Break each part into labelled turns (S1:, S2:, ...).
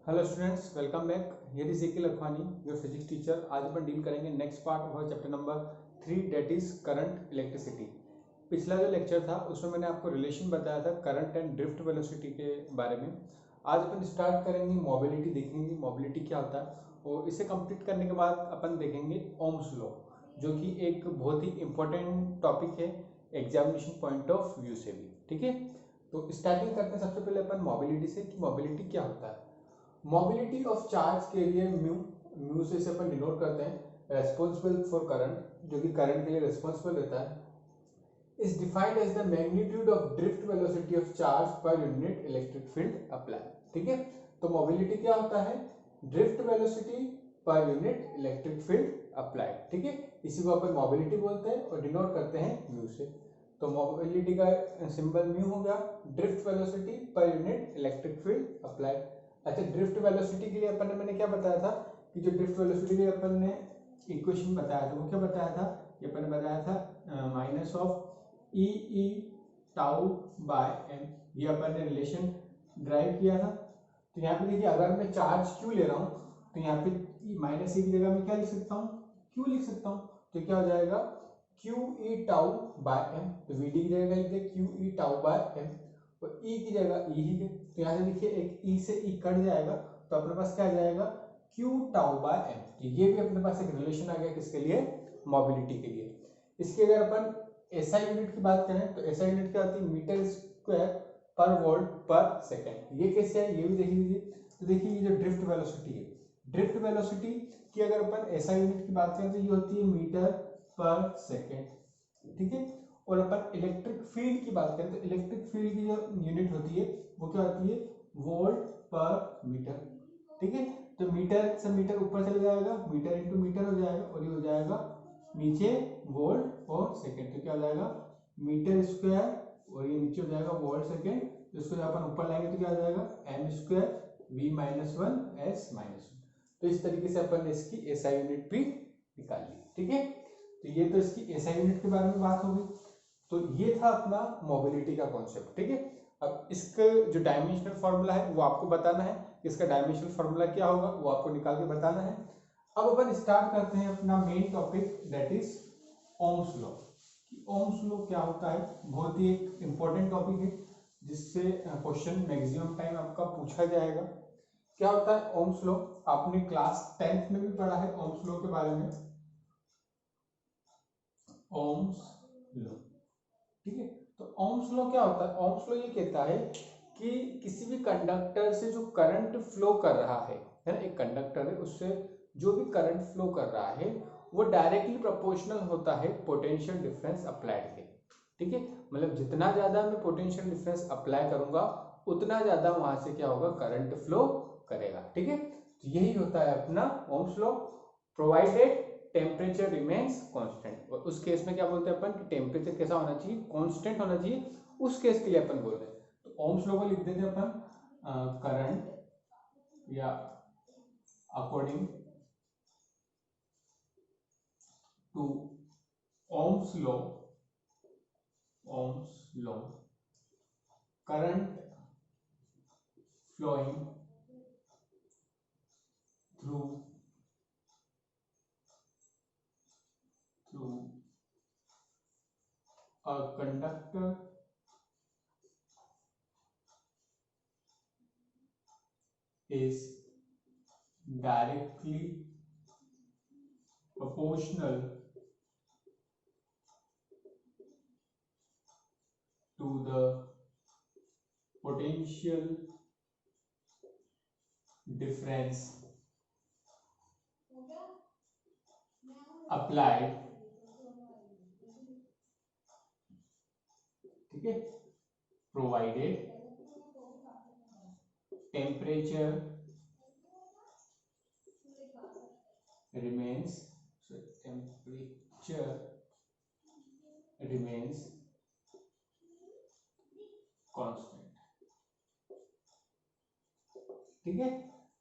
S1: Hello students, welcome back. Here is JK Lakhwani, your physics teacher. आज अपन deal करेंगे next part of chapter number 3, that is current electricity. पिछला जो lecture था उसमें मैंने आपको रिलेशन बताया था करंट एंड ड्रिफ्ट वेलोसिटी के बारे में। आज अपन स्टार्ट करेंगे मोबिलिटी, देखेंगे मोबिलिटी क्या होता है, और इसे कंप्लीट करने के बाद अपन देखेंगे ओम्स लॉ, जो कि एक बहुत ही इंपॉर्टेंट टॉपिक है एग्जामिनेशन पॉइंट ऑफ व्यू से भी। ठीक है, तो स्टार्टिंग करते हैं सबसे पहले अपन मोबिलिटी से कि मोबिलिटी क्या होता है। मोबिलिटी ऑफ चार्ज के लिए म्यू से इसे अपन डिनोट करते हैं रेस्पॉन्सिबल फॉर करंट, जो कि करंट के लिए रेस्पॉन्सिबल रहता है, is defined as the magnitude of drift velocity of charge per unit electric field apply. ठीक है, तो मोबिलिटी क्या होता है? Drift velocity per unit electric field apply. ठीक है, इसी को अपन मोबिलिटी बोलते हैं और डिनोट करते हैं म्यू से। तो मोबिलिटी का सिंबल म्यू हो गया, drift velocity per unit electric field apply. अच्छा, ड्रिफ्ट वेलोसिटी के लिए अपन ने मैंने क्या बताया था कि जो ड्रिफ्ट वेलोसिटी के लिए अपन ने इक्वेशन बताया था वो क्या बताया था कि अपन ने बताया था minus of e E tau by M, ये अपन ने रिलेशन ड्राइव किया था। तो यहाँ पे देखिए, अगर मैं चार्ज क्यू ले रहा हूँ तो यहाँ पे माइनस ई की जगह मैं क्या लिख सकता हूँ, क्यू लिख सकता हूँ। तो क्या हो जाएगा, Q E tau by M. तो वी डी की जगह लिख दे Q E tau by M, और ई की जगह ई ही है। तो यहाँ से देखिए एक ई से ई कट जाएगा, तो अपने पास क्या आ जाएगा, क्यू टाउ बाय एम। तो ये भी अपने पास एक रिलेशन आ गया किसके लिए, मोबिलिटी के लिए। इसकी अगर अपन एसआई यूनिट की बात करें तो एसआई यूनिट क्या होती है, मीटर स्क्वायर पर वोल्ट पर सेकेंड। ये कैसे है ये भी देख लीजिए। तो देखिए ये जो ड्रिफ्ट वेलोसिटी है, ड्रिफ्ट वेलोसिटी की अगर अपन एसआई यूनिट की बात करें तो ये होती है मीटर पर सेकेंड। ठीक है, और अपन इलेक्ट्रिक फील्ड की बात करें तो इलेक्ट्रिक फील्ड की जो यूनिट होती है वो क्या होती है, वोल्ट पर मीटर। ठीक है, तो मीटर से मीटर ऊपर चले जाएगा, मीटर इंटू मीटर हो जाएगा, और ये हो जाएगा नीचे वोल्ट और सेकेंड। तो क्या हो जाएगा, मीटर स्क्वायर और ये नीचे हो जाएगा वोल्ट सेकेंड। तो इसको जब अपन ऊपर लाएंगे तो क्या हो जाएगा, m square v minus one s minus one. तो इस तरीके से अपन ने इसकी एसआई यूनिट भी निकाल ली। ठीक है, तो ये तो इसकी एसआई यूनिट के बारे में बात हो गई। तो ये था अपना मोबिलिटी का कॉन्सेप्ट। ठीक है, अब इसका जो डायमेंशनल फॉर्मूला है वो आपको बताना है, इसका डायमेंशनल फॉर्मूला क्या होगा वो आपको निकाल के बताना है। अब अपन स्टार्ट करते हैं अपना main topic, that is ohms law. Ohm's law क्या होता है, बहुत ही एक इंपॉर्टेंट टॉपिक है जिससे क्वेश्चन मैक्सिमम टाइम आपका पूछा जाएगा। क्या होता है ओम्स लॉ? आपने क्लास 10th में भी पढ़ा है ओम्स लॉ के बारे में, ओम्स लॉ। ठीक है, तो ओम्स लॉ क्या होता है? ओम्स लॉ ये कहता है कि किसी भी कंडक्टर से जो करंट फ्लो कर रहा है ना, एक कंडक्टर है उससे जो भी करंट फ्लो कर रहा है वो डायरेक्टली प्रोपोर्शनल होता है पोटेंशियल डिफरेंस अप्लाइड के। ठीक है, मतलब जितना ज्यादा मैं पोटेंशियल डिफरेंस अप्लाई करूंगा उतना ज्यादा वहां से क्या होगा, करंट फ्लो करेगा। ठीक है, तो यही होता है अपना Ohm's law, provided temperature remains constant. और उस केस में क्या बोलते हैं अपन कि टेम्परेचर कैसा होना चाहिए, कांस्टेंट होना चाहिए, उस केस के लिए अपन बोल रहे हैं। तो ओम्स लॉ को लिख देते हैं अपन करंट या according to Ohm's law, Ohm's law current flowing through a conductor is directly proportional to the potential difference applied। ठीक है, प्रोवाइडेड टेम्परेचर remains constant। ठीक है,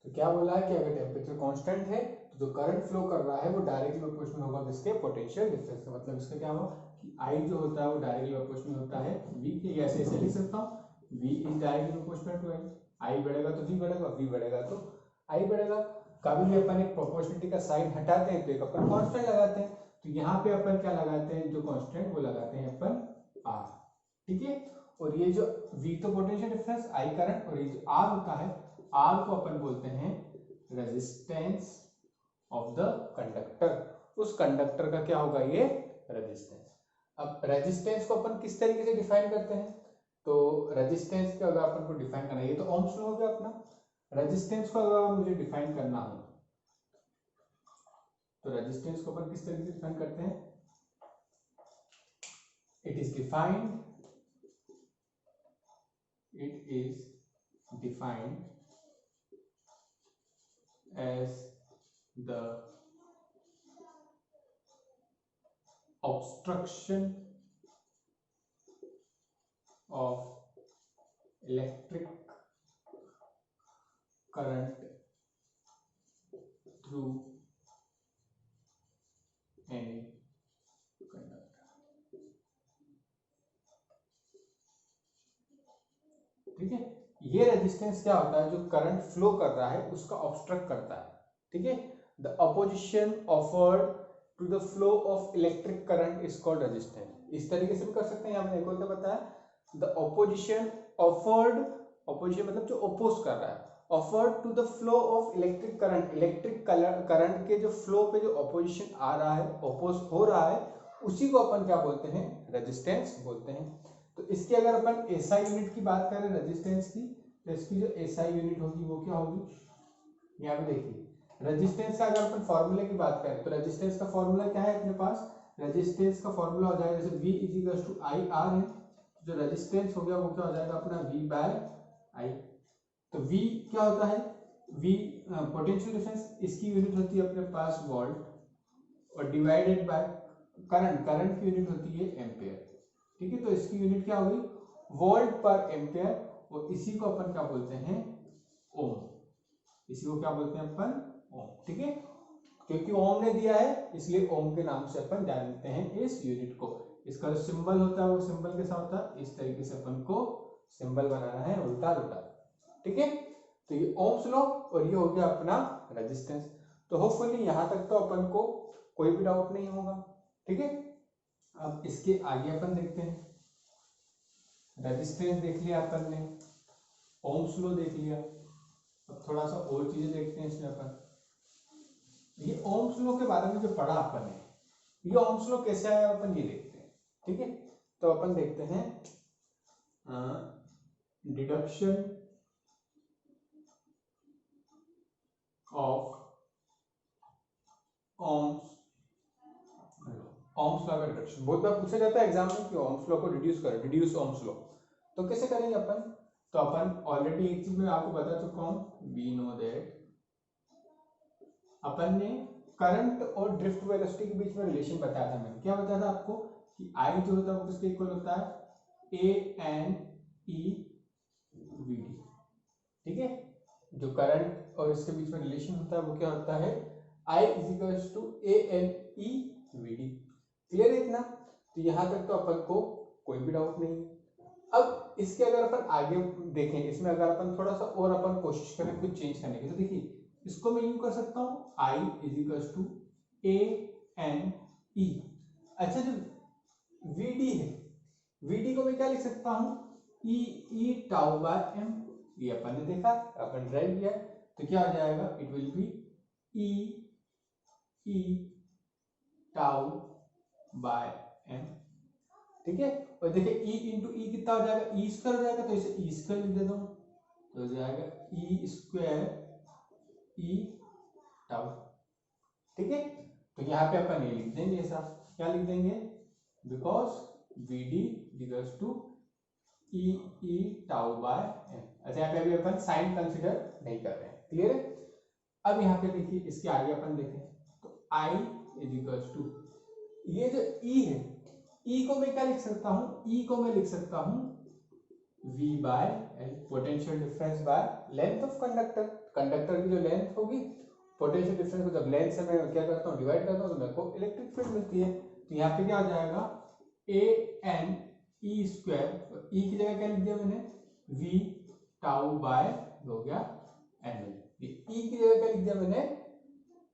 S1: तो क्या बोला है कि अगर टेम्परेचर कांस्टेंट है तो जो करंट फ्लो कर रहा है वो डायरेक्टली प्रोपोर्शनल होगा किसके, पोटेंशियल डिफरेंस का। मतलब इसका क्या हुआ कि आई जो होता है वो डायरेक्टली प्रोपोर्शनल होता है वी के। ऐसे ऐसे लिख सकता हूँ, V is directly proportional to I. I बढ़ेगा तो वी बढ़ेगा, वी बढ़ेगा तो आई बढ़ेगा। कभी भी अपन एक प्रोपोर्शनलिटी का साइन हटाते हैं तो एक अपन कांस्टेंट लगाते हैं, तो यहाँ पे अपन क्या लगाते हैं, जो कांस्टेंट वो लगाते हैं अपन आर, ठीक है। और ये जो वी तो पोटेंशियल डिफरेंस, आई करंट, और ये जो आर होता है, आर को अपन बोलते हैं रेजिस्टेंस ऑफ द कंडक्टर। उस कंडक्टर का क्या होगा, ये रेजिस्टेंस। अब रेजिस्टेंस को अपन किस तरीके से डिफाइन करते हैं, तो रेजिस्टेंस का अगर अपन को डिफाइन करना है, ये तो ओम्स लॉ हो गया अपना। रेजिस्टेंस को अगर मुझे डिफाइन करना हो तो रेजिस्टेंस को अपन किस तरीके से डिफाइन करते हैं, it is defined as the obstruction of electric current through any conductor। ठीक है, ये रेजिस्टेंस क्या होता है, जो करंट फ्लो कर रहा है उसका ऑब्स्ट्रक्ट करता है, ठीक है। The opposition offered to the flow of electric current is called resistance. इस तरीके से भी कर सकते हैं, यहाँ मैंने एक और क्या बताया, द अपोजिशन ऑफर्ड, अपोजिशन मतलब जो अपोज कर रहा है, offered to the flow of electric current, electric current के जो फ्लो पे जो अपोजिशन आ रहा है, अपोज हो रहा है, उसी को अपन क्या बोलते हैं, रेजिस्टेंस बोलते हैं। तो इसकी अगर अपन एसआई यूनिट की बात करें रेजिस्टेंस की, तो इसकी जो एसआई यूनिट होगी वो क्या होगी, यहाँ पे देखिए रेजिस्टेंस का अगर अपन फॉर्मूले की बात करें तो रेजिस्टेंस का फॉर्मूला क्या है अपने पास, रेजिस्टेंस का फॉर्मूला हो जाएगा जैसे V is to I R है, जो रेजिस्टेंस हो गया वो क्या हो जाएगा अपना V बाय आई। तो V क्या होता है, V पोटेंशियल डिफरेंस, इसकी यूनिट होती है अपने पास वोल्ट, और डिवाइडेड बाय करंट, करंट की यूनिट होती है एम्पेयर, ठीक है। तो इसकी यूनिट क्या होगी, वोल्ट पर एम्पेयर, और इसी को अपन क्या बोलते हैं, ओम, इसी को क्या बोलते हैं अपन, ओम, ठीक है। क्योंकि ओम ने दिया है इसलिए ओम के नाम से अपन जानते हैं इस यूनिट को। इसका जो सिंबल होता है वो सिंबल कैसा होता है, इस तरीके से अपन को सिंबल बनाना है, उल्टा उल्टा, ठीक है। तो ये ओम्स लॉ और ये हो गया अपना रेजिस्टेंस। तो होपफुली यहाँ तक तो अपन को कोई भी डाउट नहीं होगा, ठीक है। अब इसके आगे अपन देखते हैं, रेजिस्टेंस देख लिया अपन ने, ओम्स लॉ देख लिया, अब थोड़ा सा और चीजें देखते हैं इसमें अपन। ये ओम्स लॉ के बारे में जो पढ़ा अपन ने, ये ओम्स लॉ कैसे आया अपन ये देखते हैं, ठीक है। तो अपन देखते हैं डिडक्शन ऑफ ओम्स लॉ का डिडक्शन बहुत बार पूछा जाता है एग्जाम में कि ओम्स लॉ को डिड्यूस करें, डिड्यूस ओम्स लॉ, तो कैसे करेंगे अपन, तो अपन ऑलरेडी एक चीज मैं आपको बता चुका हूं, वी नो दैट अपन ने करंट और ड्रिफ्ट वेलोसिटी के बीच में रिलेशन बताया था। मैंने क्या बताया था आपको कि आई जो होता है वो किसके इक्वल होता है, A N E V D, ठीक है। जो करंट और इसके बीच में रिलेशन होता है वो क्या होता है, I is equal to A N E V D. Clear है इतना, तो यहां तक तो अपन को कोई भी डाउट नहीं है। अब इसके अगर अपन आगे देखें, इसमें अगर अपन थोड़ा सा और अपन कोशिश करें कुछ चेंज करने की, तो देखिए इसको मैं यूं कर सकता हूं, I is equal to A N E. अच्छा, जो वी डी है, वी डी को मैं क्या लिख सकता हूं, E E tau by M, ये अपन ने देखा, अपन ड्राइव किया, तो क्या हो जाएगा, it will be e E tau by m, ठीक है। और देखिए ई इंटू ई कितना हो जाएगा, ई स्क्वायर हो जाएगा, तो इसे ई स्क्वायर लिख देता हूं, तो हो जाएगा ई स्क्वायर ई टाउ, ठीक है। तो यहाँ पे अपन ये लिख देंगे, ऐसा क्या लिख देंगे, because v d equals to e E tau by m. अच्छा, यहाँ पे अभी अपन साइन कंसिडर नहीं कर रहे हैं, क्लियर है। अब यहाँ पे देखिए इसके आगे अपन देखें, तो आई इज इक्वल्स टू, ये जो ई है, ई को मैं क्या लिख सकता हूँ, ई को मैं लिख सकता हूँ V by L, potential difference by length of conductor. Conductor की जो लेंथ होगी, पोटेंशियल डिफरेंस को जब लेंथ से मैं क्या करता हूँ, डिवाइड करता हूँ, तो मेरे को इलेक्ट्रिक फील्ड मिलती है। तो यहाँ पे क्या हो जाएगा, ए एन ई स्क्वायर, ई की जगह क्या लिख दिया मैंने, V टाउ बाय हो गया एम एल। ये ई की जगह क्या लिख दिया मैंने,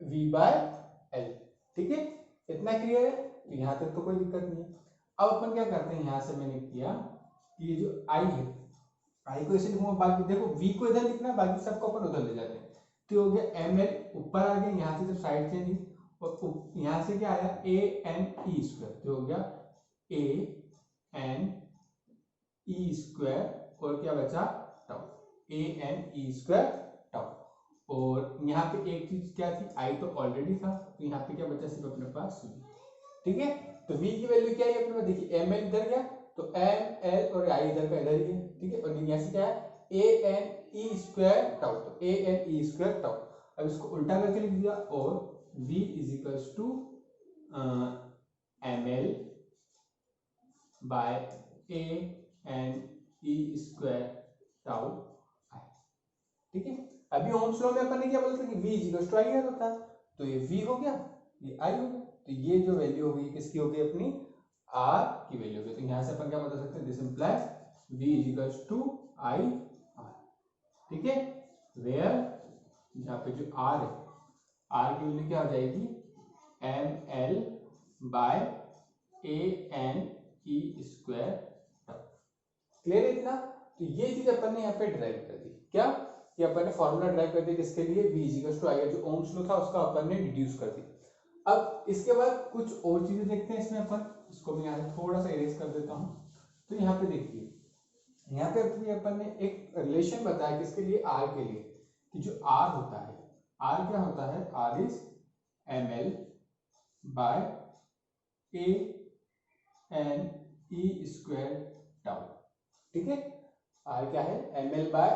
S1: वी बाय एल। ठीक है, इतना क्लियर है, तो यहाँ तक तो कोई दिक्कत नहीं है। अब अपन क्या करते हैं, यहाँ से मैंने किया कि ये जो आई है, आई को ऐसे लिखूंगा, बाकी देखो वी को इधर लिखना है, बाकी सबको अपन उधर ले जाते हैं। तो हो गया एम एल, ऊपर आ गया, यहाँ से जब साइड चेंज हुई और यहाँ से क्या आया ए एन ई स्क्वायर, तो हो गया ए एन ई स्क्वायर और क्या बचा tau, A N E square tau. और यहाँ पे एक चीज क्या थी, आई तो ऑलरेडी था, तो यहाँ पे क्या बचा सिर्फ अपने पास वी। ठीक है, तो वी की वैल्यू क्या है अपने पास, देखिए एम एल इधर गया तो एम एल और आई इधर का इधर ही है। ठीक है, और यहाँ से क्या है A N E square tau, तो A N E square tau. अब इसको उल्टा करके लिख दिया, और v is equals to M L by A N E square tau I. ठीक है, अभी ओम्स लॉ में अपन ने क्या बोला था कि v इज इक्वल्स टू आई होता है, तो ये v हो गया, ये i हो गया, तो ये जो वैल्यू होगी किसकी होगी, अपनी r की वैल्यू होगी। तो यहाँ से अपन क्या बता सकते हैं, this implies v is equals to I r। ठीक है, वेयर यहाँ पे जो r है, r की वैल्यू क्या हो जाएगी, m L by A N E square tau. Clear है इतना? तो ये चीज अपन ने यहाँ पे ड्राइव कर दी, क्या कि अपन ने फॉर्मूला ड्राइव कर दिया किसके लिए, v इज इक्वल्स टू आई, जो ओम्स लॉ था उसका अपन ने डिड्यूस कर दी। अब इसके बाद कुछ और चीजें देखते हैं इसमें अपन, इसको मैं यहाँ से थोड़ा सा इरेज कर देता हूँ। तो यहाँ पे देखिए, यहाँ पे अपन ने एक रिलेशन बताया किसके लिए, r के लिए, कि जो r होता है, r क्या होता है, r is m L by A N E square tau. ठीक है, r क्या है, m L by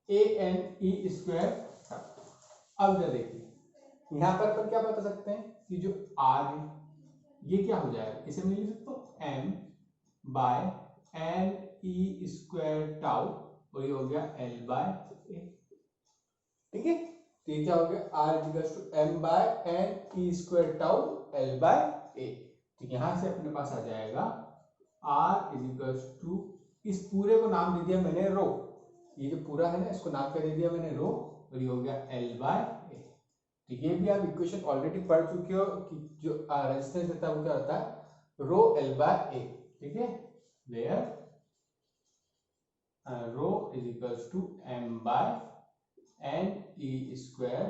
S1: A N E square tau. अब जरा देखिए, यहाँ पर अपन क्या बता सकते हैं कि जो r है ये क्या हो जाएगा, इसे मैं लिख सकता हूँ m by n E square tau, और ये हो गया l बाय a। ठीक है, तो ये क्या हो गया, r equals to m by n E square tau l by a। तो यहां से अपने पास आ जाएगा r इज इक्वल्स टू, इस पूरे को नाम दे दिया मैंने रो, ये जो पूरा है ना इसको नाम क्या दे दिया मैंने रो, और ये हो गया l बाय a। तो ये भी आप इक्वेशन ऑलरेडी पढ़ चुके हो कि जो रेजिस्टेंस देता है वो क्या होता है, रो l बाय a। ठीक है, where rho is equals to m by n E square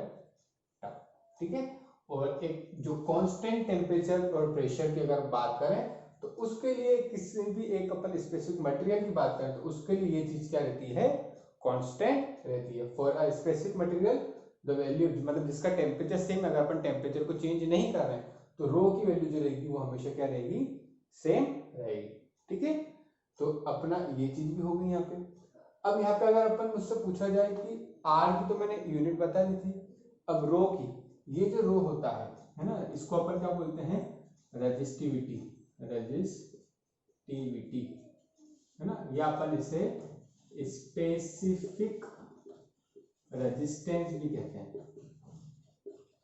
S1: tau. ठीक है, और एक जो कांस्टेंट टेम्परेचर और प्रेशर की अगर बात करें तो उसके लिए किसी भी एक अपन स्पेसिफिक मटेरियल की बात करें तो उसके लिए ये चीज क्या रहती है, कांस्टेंट रहती है। For a specific material the value, मतलब जिसका टेम्परेचर सेम, अगर अपन टेम्परेचर को चेंज नहीं कर रहे हैं तो रो की वैल्यू जो रहेगी वो हमेशा क्या रहेगी, सेम रहेगी। ठीक है, तो अपना ये चीज भी हो गई यहाँ पे। अब यहाँ पे अगर अपन मुझसे पूछा जाए कि R की तो मैंने यूनिट बता दी थी, अब रो की, ये जो रो होता है ना, इसको अपन क्या बोलते हैं, रेजिस्टिविटी, रेजिस्टिविटी है ना, या अपन इसे स्पेसिफिक रेजिस्टेंस भी कहते हैं।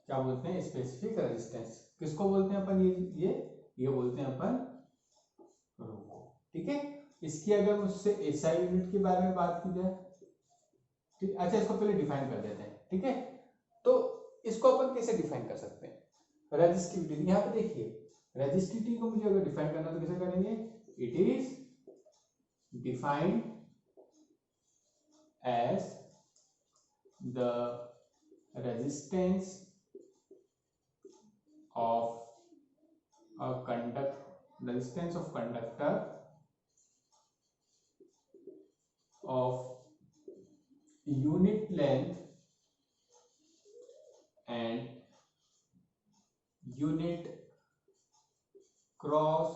S1: क्या बोलते हैं, स्पेसिफिक रेजिस्टेंस, किसको बोलते हैं अपन, ये बोलते हैं अपन रो को। ठीक है, इसकी अगर मुझसे एसआई यूनिट के बारे में बात की जाए, ठीक, अच्छा इसको पहले डिफाइन कर देते हैं। ठीक है, तो इसको अपन कैसे डिफाइन कर सकते हैं, रेजिस्टिविटी। यहाँ पे देखिए, रेजिस्टिविटी को मुझे अगर डिफाइन करना तो कैसे करेंगे, it is defined as the resistance of a resistance of conductor of unit length and unit cross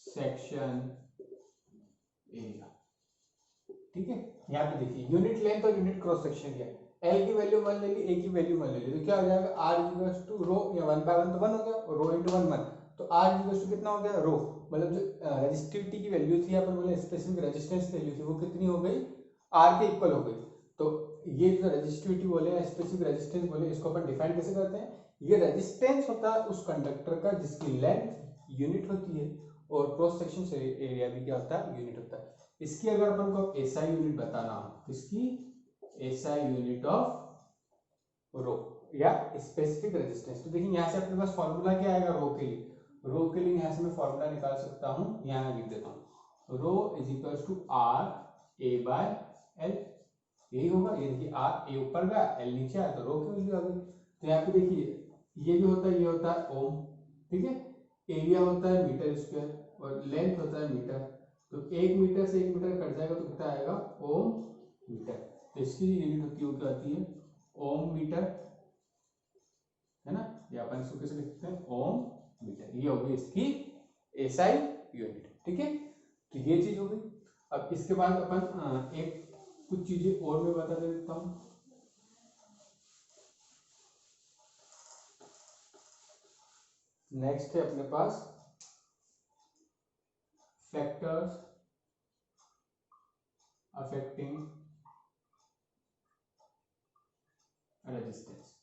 S1: section area। ठीक है, यहाँ पे देखिए यूनिट लेंथ और unit cross section area, L की वैल्यू 1 ले ली, A की वैल्यू 1 ले ली, तो क्या हो जाएगा, R इक्वल्स टू रो, या 1 बाय 1 तो 1 हो गया, और रो इनटू 1 1, तो R इक्वल्स टू कितना हो गया, रो, मतलब जो रेजिस्टिविटी की वैल्यू थी, यहाँ पर बोले स्पेसिफिक रेजिस्टेंस वैल्यू थी, वो कितनी हो गई, R के इक्वल हो गई। तो ये जो रेजिस्टिविटी बोले, स्पेसिफिक रेजिस्टेंस बोले, इसको अपन डिफाइन कैसे करते हैं, ये रेजिस्टेंस होता है उस कंडक्टर का जिसकी लेंथ यूनिट होती है और क्रॉस सेक्शन एरिया भी क्या होता है, यूनिट होता है। इसकी अगर अपन को एसआई यूनिट बताना हो, इसकी एसआई यूनिट ऑफ रो या स्पेसिफिक रेजिस्टेंस, तो देखिए यहाँ से अपने पास फॉर्मूला क्या आएगा रो के लिए। रो के लिए यहाँ से मैं फॉर्मूला निकाल सकता हूँ, यहाँ लिख देता हूँ, rho is equals to R A by L, यही होगा। ये देखिए आर ए ऊपर गया, एल नीचे आया, तो रो की वैल्यू आ गई। तो यहाँ पे देखिए ये जो होता है ये होता है ओम, ठीक है, एरिया होता है मीटर स्क्वायर और लेंथ होता है मीटर, तो 1 मीटर से 1 मीटर कट जाएगा तो कितना आएगा ओम मीटर। तो इसकी यूनिट होती है वो क्या होती है ओम मीटर, है ना, ये अपन इसको कैसे लिखते हैं ओम मीटर, ये होगी इसकी एसआई यूनिट, ठीक है। तो ये चीज हो गई। अब इसके बाद अपन एक कुछ चीजें और मैं बता देता हूँ। नेक्स्ट है अपने पास फैक्टर्स अफेक्टिंग रेजिस्टेंस।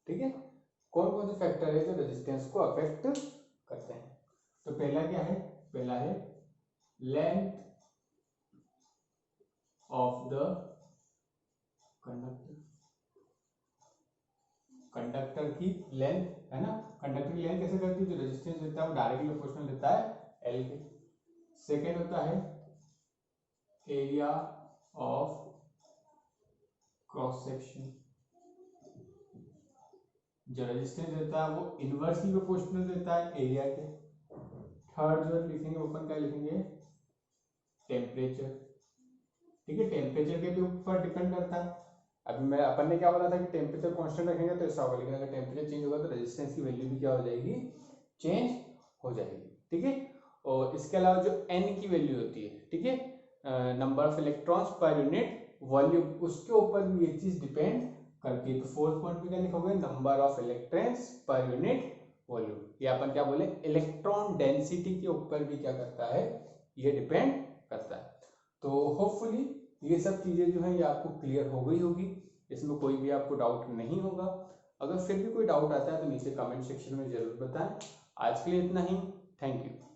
S1: ठीक है, कौन कौन से फैक्टर है जो रेजिस्टेंस को अफेक्ट करते हैं। तो पहला क्या है, पहला है length of the conductor, conductor की लेंथ, है ना, कंडक्टर की लेंथ कैसे करती है, जो रेजिस्टेंस देता है वो डायरेक्टली प्रोपोर्शनल देता है एल के। सेकेंड होता है एरिया ऑफ क्रॉस सेक्शन, जो रेजिस्टेंस देता है वो इनवर्सली प्रोपोर्शनल देता है एरिया के। थर्ड जो लिखेंगे ओपन क्या लिखेंगे टेम्परेचर, ठीक है, टेम्परेचर के भी ऊपर डिपेंड करता है। अभी मैं अपन ने क्या बोला था कि टेम्परेचर कांस्टेंट रखेंगे तो ऐसा होगा, लेकिन अगर टेम्परेचर चेंज होगा तो रेजिस्टेंस की वैल्यू भी क्या हो जाएगी चेंज हो जाएगी, ठीक है। और इसके अलावा जो एन की वैल्यू होती है, ठीक है, number of electrons per unit volume, उसके ऊपर भी ये चीज डिपेंड करती है। तो फोर्थ पॉइंट पे क्या लिखोगे number of electrons per unit volume, या अपन क्या बोले इलेक्ट्रॉन डेंसिटी के ऊपर भी क्या करता है ये डिपेंड करता है। तो होपफुली ये सब चीजें जो है ये आपको क्लियर हो गई होगी, इसमें कोई भी आपको डाउट नहीं होगा। अगर फिर भी कोई डाउट आता है तो नीचे कमेंट सेक्शन में जरूर बताएं। आज के लिए इतना ही, थैंक यू।